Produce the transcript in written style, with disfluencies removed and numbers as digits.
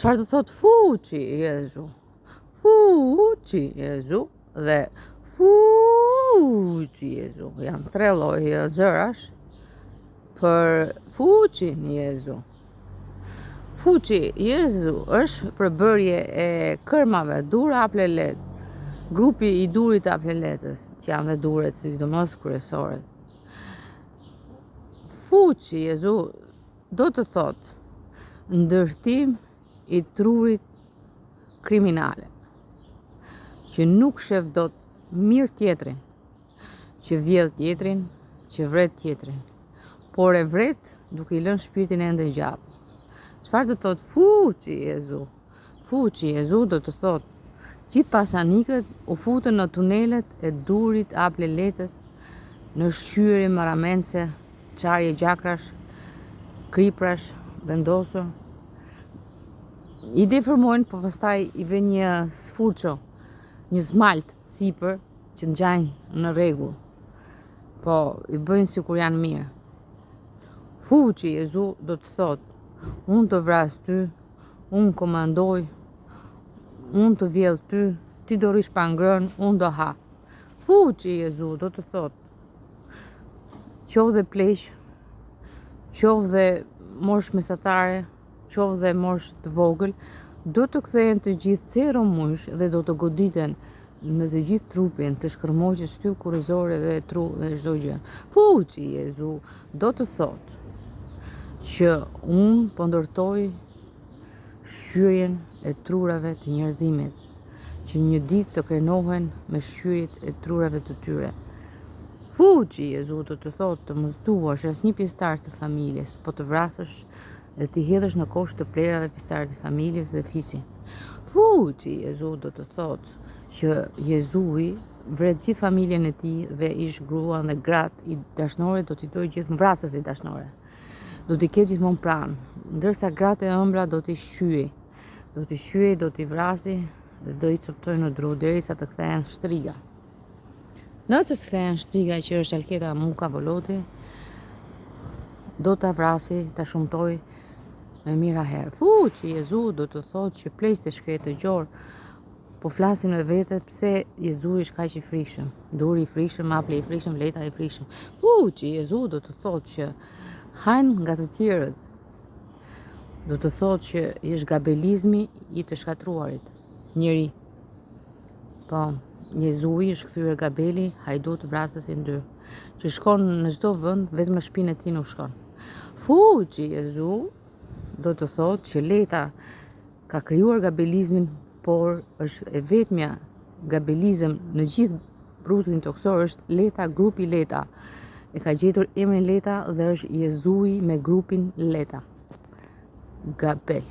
Çfarë do thot fuqi Jezu? Fuqi Jezu dhe fuqi Jezu. Janë 3 lloje zërash për fuqin Jezu. Fuqi Jezu është përbërje e kërmave dura aplelet, grupi i durit apleletës, që janë dhe duret sidomos kryesore. Fuqi Jezu do të thot ndërtim i trurit kriminale, që nuk shef dot mirë tjetrin, që vjedh tjetrin, që vret tjetrin, por e vret duke I lënë shpirtin ende gjallë. Çfarë do thot fuqi Jezu? Fuqi Jezu do të thot gjithë pasanikët u futën në tunelet e durit apleletës, në shqyrje maramense, qarje gjakrash, kriprash, vendosur. I deformojnë, po pastaj I vjen një sfurço, një smalt sipër që ngjajnë në rregull. Po I bëjnë sikur janë mirë. Fuqi Jezu do të thot unë të vras ty, unë komandoj, unë të vjedh ty, ti do rish pa ngrënë, unë do ha. Fuqi Jezu do të thot qoftë dhe pleq, qoftë dhe mosh mesatare, qoftë dhe mosh të vogël, do të kthehen të gjithë cero mush dhe do të goditen në të gjithë trupin, të shkërmoqet shtyllë kurrizore dhe tru dhe çdo gjë. Fuqi Jezu do të thot që unë po ndërtoj shqyrjen e trurave të njerëzimit, që një ditë të krenohen me shqyrjet e trurave të tyre. Fuqi Jezu do të thot të mos duash asnjë pjesëtar të familjes, po të vrasësh dhe t'i hedhësh në kosh të plerave pjesëtarët e familjes dhe fisin. Fuqi Jezu do të thot që Jezui vret gjithë familjen e tij dhe ish gruan dhe gratë I dashnore do t'i dojë gjithë vrasës I dashnore. Do t'i ketë gjithmonë pranë, ndërsa gratë e ëmbla do t'i shqyej. Do t'i shqyej, do t'i vrasi dhe do I coptojë në dru derisa të kthehen shtriga. Nëse s'kthehen shtriga që është Alketa Muka Voloti, do ta vrasi, ta shumtoj me mira herë. Fuqi Jezu do të thotë që pleqtë e shkretë gjorë po flasin me vete pse Jezu është kaq I frikshëm. Duri I frikshëm, apli I frikshëm, leta I frikshëm. Fuqi Jezu do të thotë që hajnë nga të tjerët. Do të thotë që është gabelizmi I të shkatruarit. Njëri. Po, Jezui është kthyer gabeli, hajdut vrasësin 2, që shkon në çdo vend, vetëm në shtëpinë e tij nuk shkon. Fuqi Jezu do të thotë që leta ka krijuar gabelizmin, por është e vetmja gabelizëm në gjithë bruzin toksor është leta, grupi leta. E ka gjetur emrin leta dhe është Jezui me grupin leta. Gabel.